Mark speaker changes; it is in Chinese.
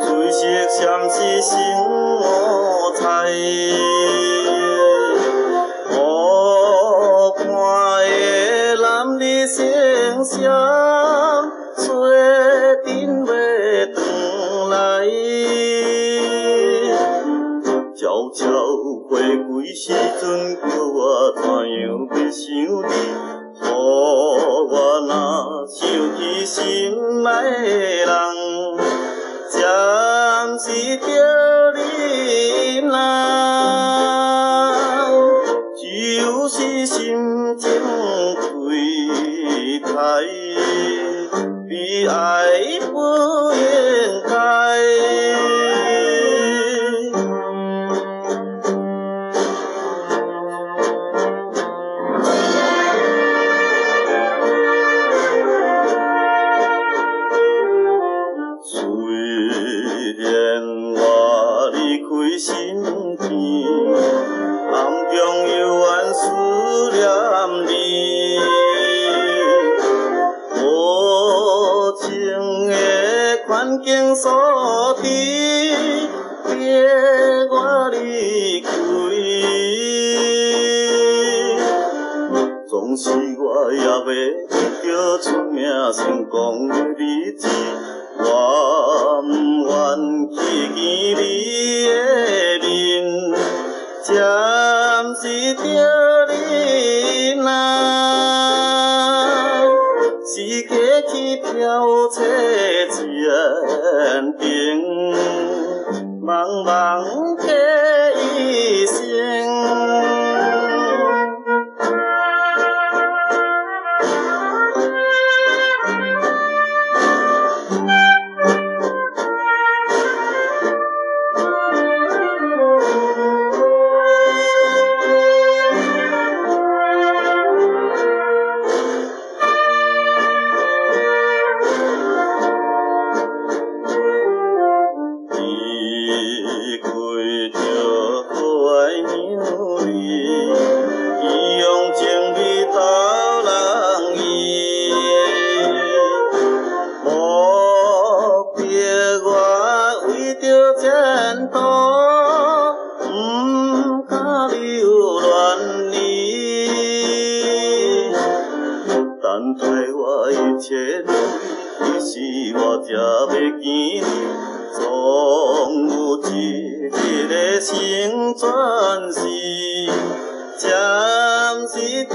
Speaker 1: 水色闪炽成五彩。湖畔的男女成双，做阵要返来。悄悄回归时阵，叫我怎样袂想你？予我若想起心爱的人，暂时着忍耐，只有是心情对待，悲哀不应该。身边，暗中犹原思念你，无情的环境所致，逼我离开，总是我也袂得出名成功的日子，我不愿去见你的面，暂时着忍耐，是客去漂找前程，茫茫过一生。前途不敢留恋你，等待我一切如意，彼时我才要见你，总有一日会成全时，暂时着